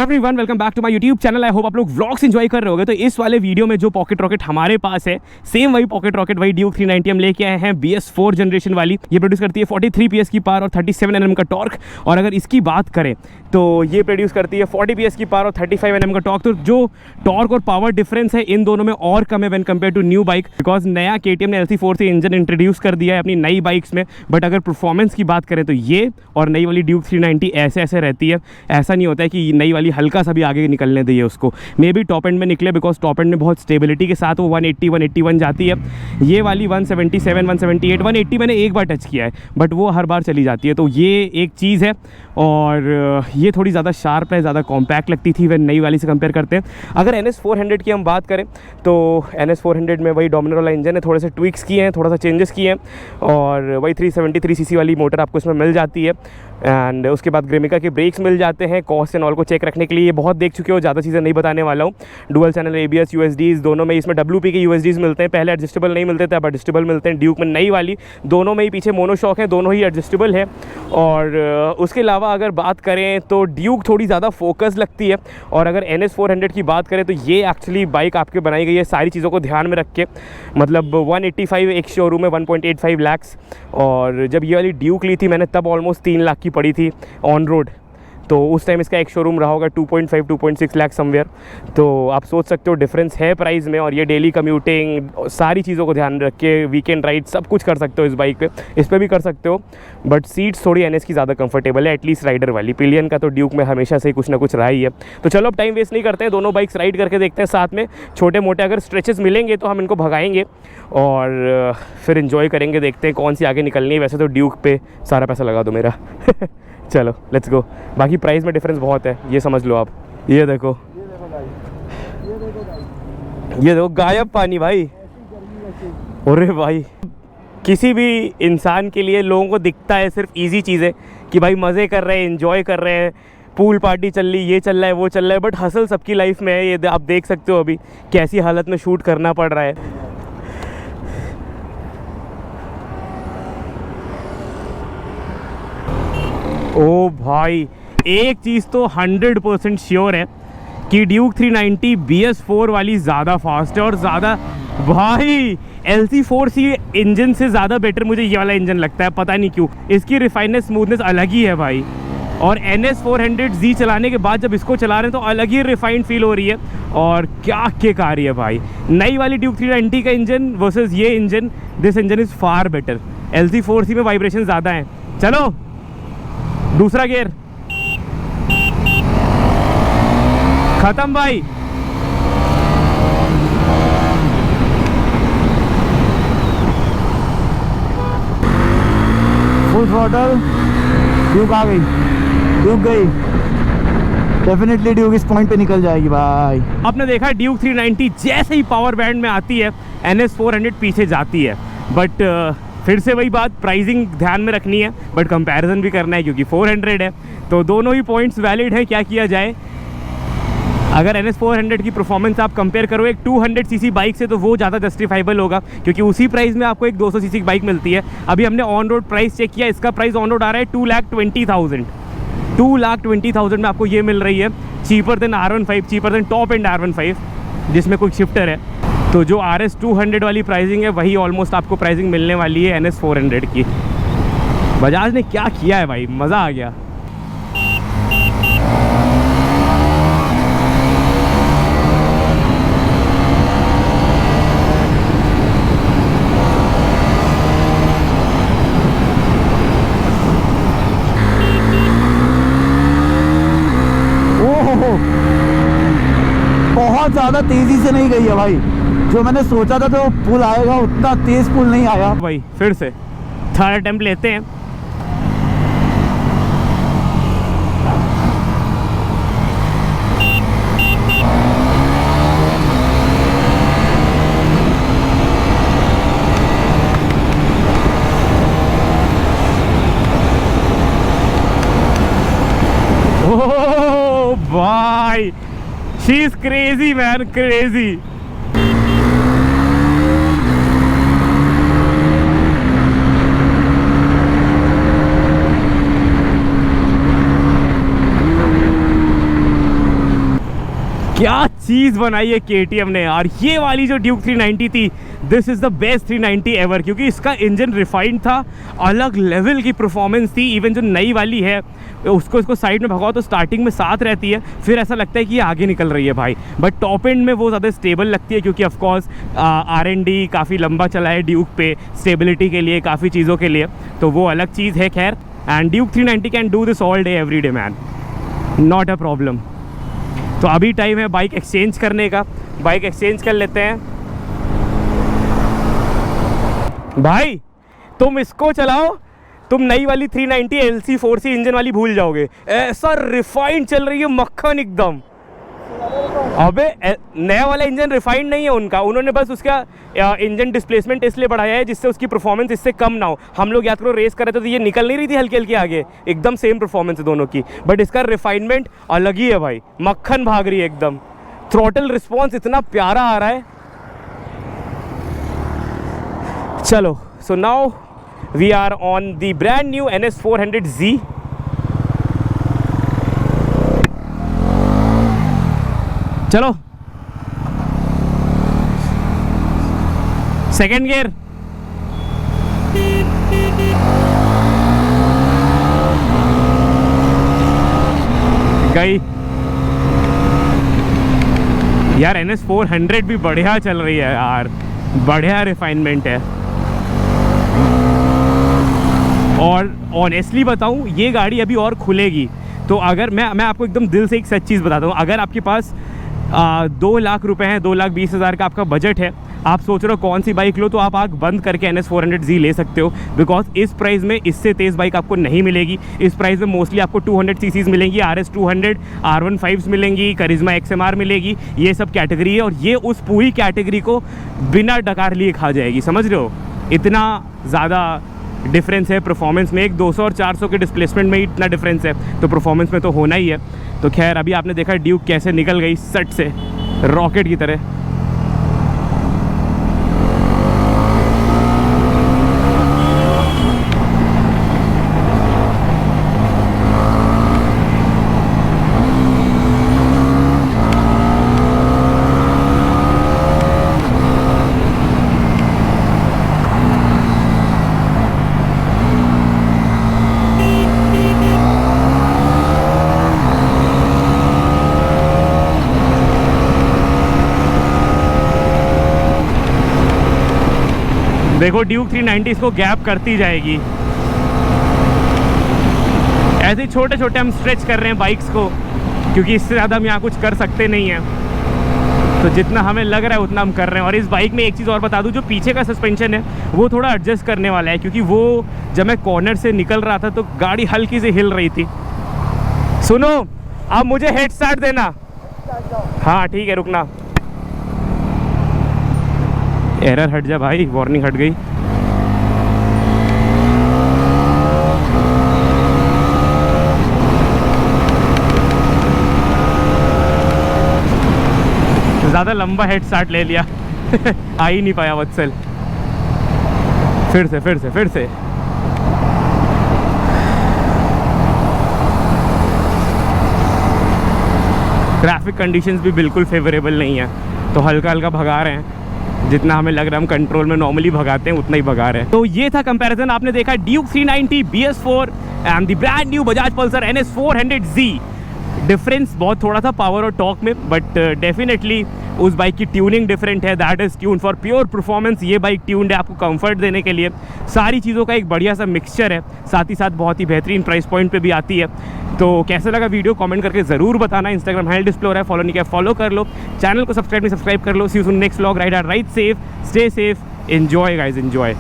Everyone welcome back to my YouTube channel. I hope आप लोग vlogs enjoy कर रहे होगे। तो इस वाले वीडियो में जो पॉकेट रॉकेट हमारे पास है, सेम वही पॉकेट रॉकेट वही ड्यूक 390 हम लेके आए हैं, BS4 जनरेशन वाली। ये प्रोड्यूस करती है 43 PS की पावर और 37 Nm का टॉर्क। और अगर इसकी बात करें तो ये प्रोड्यूस करती है 40 PS की पावर और 35 Nm का टॉर्क। तो जो टॉर्क और पावर डिफरेंस है इन दोनों में और कम है when compare to new bike, because नया KTM ने LC4 से इंजन इंट्रोड्यूस कर दिया है अपनी नई बाइक्स में। बट अगर परफॉर्मेंस की बात करें तो ये और नई वाली ड्यूक 390 ऐसे ऐसे रहती है। ऐसा नहीं होता है कि नई वाली हल्का सा भी आगे निकलने दी है उसको। मे बी टॉप एंड में निकले, बिकॉज टॉप एंड में बहुत स्टेबिलिटी के साथ वो 180 181 जाती है। ये वाली 177 178 180 मैंने एक बार टच किया है, बट वो हर बार चली जाती है। तो ये एक चीज़ है। और ये थोड़ी ज़्यादा शार्प है, ज़्यादा कॉम्पैक्ट लगती थी वह नई वाली से कंपेयर करते हैं। अगर NS400 की हम बात करें तो NS400 में वही डोमिनर वाला इंजन है, थोड़े से ट्विक्स किए हैं, थोड़ा सा चेंजेस किए हैं, और वही 373 cc वाली मोटर आपको इसमें मिल जाती है। एंड उसके बाद ग्रेमिका के ब्रेक्स मिल जाते हैं कॉस्ट एंड ऑल को चेक रखने के लिए। ये बहुत देख चुके हो, ज़्यादा चीज़ें नहीं बताने वाला हूँ। डुअल चैनल ABS USDs दोनों में, इसमें WP के USDs मिलते हैं। पहले एडजस्टेबल नहीं मिलते थे, अब एडजस्टेबल मिलते हैं। ड्यूक में नई वाली दोनों में ही पीछे मोनोशॉक है, दोनों ही एडजस्टेबल है। और उसके अलावा अगर बात करें तो ड्यूक थोड़ी ज़्यादा फोकस लगती है। और अगर NS400 की बात करें तो ये एक्चुअली बाइक आपके बनाई गई है सारी चीज़ों को ध्यान में रख के। मतलब 185 एक शोरूम में 1.85 लाख, और जब ये वाली ड्यूक ली थी मैंने तब ऑलमोस्ट 3 लाख की पड़ी थी ऑन रोड। तो उस टाइम इसका एक शोरूम रहा होगा 2.5 2.6 लाख समवेयर। तो आप सोच सकते हो डिफरेंस है प्राइस में। और ये डेली कम्यूटिंग सारी चीज़ों को ध्यान रख के वीकेंड राइड सब कुछ कर सकते हो इस बाइक पे, इस पर भी कर सकते हो। बट सीट्स थोड़ी NS की ज़्यादा कंफर्टेबल है, एटलीस्ट राइडर वाली। पिलियन का तो ड्यूक में हमेशा से ही कुछ ना कुछ रहा ही है। तो चलो अब टाइम वेस्ट नहीं करते हैं, दोनों बाइक्स राइड करके देखते हैं साथ में। छोटे मोटे अगर स्ट्रेचेस मिलेंगे तो हम इनको भगाएंगे और फिर इन्जॉय करेंगे, देखते हैं कौन सी आगे निकलनी है। वैसे तो ड्यूक पे सारा पैसा लगा दो मेरा चलो लेट्स गो। बाकी प्राइस में डिफरेंस बहुत है, ये समझ लो आप। ये देखो गायब पानी भाई। अरे भाई, किसी भी इंसान के लिए लोगों को दिखता है सिर्फ इजी चीज़ें कि भाई मज़े कर रहे हैं, एंजॉय कर रहे हैं, पूल पार्टी चल रही, ये चल रहा है वो चल रहा है। बट हसल सबकी लाइफ में है। ये आप देख सकते हो अभी कैसी हालत में शूट करना पड़ रहा है। ओ भाई, एक चीज़ तो 100% श्योर है कि ड्यूक 390 BS4 वाली ज़्यादा फास्ट है और ज़्यादा भाई LC4C इंजन से ज़्यादा बेटर मुझे ये वाला इंजन लगता है। पता नहीं क्यों, इसकी रिफाइनेस स्मूथनेस अलग ही है भाई। और NS400Z चलाने के बाद जब इसको चला रहे हैं तो अलग ही रिफाइंड फील हो रही है। और क्या किक आ रही है भाई। नई वाली ड्यूक 390 का इंजन वर्सेस ये engine, this engine is far better. LC4C में वाइब्रेशन ज़्यादा है। चलो दूसरा गियर खत्म भाई। फुल थ्रॉटल, ड्यूक आ गई, ड्यूक गई। डेफिनेटली ड्यूक इस पॉइंट पे निकल जाएगी भाई। आपने देखा ड्यूक 390 जैसे ही पावर बैंड में आती है NS400 पीछे जाती है। बट फिर से वही बात, प्राइसिंग ध्यान में रखनी है, बट कंपैरिजन भी करना है क्योंकि 400 है। तो दोनों ही पॉइंट्स वैलिड है, क्या किया जाए। अगर NS400 की परफॉर्मेंस आप कंपेयर करो एक 200 cc बाइक से तो वो ज़्यादा जस्टिफाइबल होगा, क्योंकि उसी प्राइस में आपको एक 200 cc की बाइक मिलती है। अभी हमने ऑन रोड प्राइस चेक किया, इसका प्राइस ऑन रोड आ रहा है 2,20,000। 2,20,000 में आपको ये मिल रही है, cheaper than R15, cheaper than top and R15 जिसमें कोई शिफ्टर है। तो जो RS 200 वाली प्राइसिंग है वही ऑलमोस्ट आपको प्राइसिंग मिलने वाली है NS400 की। बजाज ने क्या किया है भाई, मज़ा आ गया। बहुत ज़्यादा तेज़ी से नहीं गई है भाई। जो मैंने सोचा था तो पुल आएगा, उतना तेज़ पुल नहीं आया भाई। फिर से थर्ड अटेम्प्ट लेते हैं। ओह भाई, she is crazy man, crazy. क्या चीज़ बनाई है KTM ने यार। ये वाली जो ड्यूक 390 थी, this is the best 390 ever, क्योंकि इसका इंजन रिफाइंड था, अलग लेवल की परफॉर्मेंस थी। इवन जो नई वाली है उसको इसको साइड में भगाओ तो स्टार्टिंग में साथ रहती है, फिर ऐसा लगता है कि ये आगे निकल रही है भाई। बट टॉप एंड में वो ज़्यादा स्टेबल लगती है, क्योंकि ऑफकोर्स R&D काफ़ी लंबा चला है ड्यूक पे, स्टेबिलिटी के लिए, काफ़ी चीज़ों के लिए, तो वो अलग चीज़ है। खैर, and Duke 390 can do this all day every day man, not a problem. तो अभी टाइम है बाइक एक्सचेंज करने का, बाइक एक्सचेंज कर लेते हैं। भाई तुम इसको चलाओ, तुम नई वाली 390 LC4C इंजन वाली भूल जाओगे, ऐसा रिफाइंड चल रही है, मक्खन एकदम। अबे नया वाला इंजन रिफाइंड नहीं है उनका, उन्होंने बस उसका इंजन डिस्प्लेसमेंट इसलिए बढ़ाया है जिससे उसकी परफॉर्मेंस इससे कम ना हो। हम लोग याद करो रेस कर रहे थे तो ये निकल नहीं रही थी हल्की हल्की आगे, एकदम सेम परफॉर्मेंस है दोनों की, बट इसका रिफाइनमेंट अलग ही है भाई, मक्खन भाग रही है एकदम। थ्रॉटल रिस्पॉन्स इतना प्यारा आ रहा है। चलो, so now we are on the brand new NS400Z। चलो, सेकेंड गियर, गई यार। NS400 भी बढ़िया चल रही है यार, बढ़िया रिफाइनमेंट है। और ऑनेस्टली बताऊं, ये गाड़ी अभी और खुलेगी तो अगर मैं आपको एकदम दिल से एक सच चीज़ बताता हूँ, अगर आपके पास 2 लाख रुपए हैं, 2,20,000 का आपका बजट है, आप सोच रहे हो कौन सी बाइक लो, तो आप आँख बंद करके NS400Z ले सकते हो। बिकॉज इस प्राइस में इससे तेज़ बाइक आपको नहीं मिलेगी। इस प्राइस में मोस्टली आपको 200 सीसीज मिलेंगी, RS200, R15s मिलेंगी, करिश्मा XMR मिलेगी, ये सब कैटेगरी है। और ये उस पूरी कैटेगरी को बिना डकार लिए खा जाएगी, समझ रहे हो? इतना ज़्यादा डिफरेंस है परफॉर्मेंस में, एक 200 और 400 के डिस्प्लेसमेंट में ही इतना डिफरेंस है, तो परफॉर्मेंस में तो होना ही है। तो खैर, अभी आपने देखा ड्यूक कैसे निकल गई सट से, रॉकेट की तरह। देखो ड्यूक 390 इसको गैप करती जाएगी। ऐसे छोटे छोटे हम स्ट्रेच कर रहे हैं बाइक्स को, क्योंकि इससे ज़्यादा हम यहाँ कुछ कर सकते नहीं हैं, तो जितना हमें लग रहा है उतना हम कर रहे हैं। और इस बाइक में एक चीज़ और बता दूँ, जो पीछे का सस्पेंशन है वो थोड़ा एडजस्ट करने वाला है, क्योंकि वो जब मैं कॉर्नर से निकल रहा था तो गाड़ी हल्की से हिल रही थी। सुनो, अब मुझे हेड स्टार्ट देना। हाँ ठीक है, रुकना। एरर हट जा भाई, वार्निंग हट गई। ज़्यादा लंबा हेड स्टार्ट ले लिया आ ही नहीं पाया वत्सल। फिर से ट्रैफिक कंडीशंस भी बिल्कुल फेवरेबल नहीं है, तो हल्का हल्का भगा रहे हैं, जितना हमें लग रहा है हम कंट्रोल में नॉर्मली भगाते हैं उतना ही भगा रहे हैं। तो ये था कंपैरिजन। आपने देखा Duke 390 BS4 and the brand new Bajaj Pulsar NS400Z। Difference बहुत थोड़ा था पावर और टॉर्क में, बट डेफिनेटली उस बाइक की ट्यूनिंग डिफरेंट है। That is tune for pure performance. ये बाइक ट्यून्ड है आपको कंफर्ट देने के लिए। सारी चीज़ों का एक बढ़िया सा मिक्सचर है, साथ ही साथ बहुत ही बेहतरीन प्राइस पॉइंट पे भी आती है। तो कैसा लगा वीडियो कमेंट करके ज़रूर बताना। इंस्टाग्राम हैंडल डिस्प्ले हो रहा है, फॉलो नहीं किया फॉलो कर लो, चैनल को सब्सक्राइब नहीं सब्सक्राइब कर लो। See you soon next vlog. Ride safe, stay safe, enjoy guys, enjoy.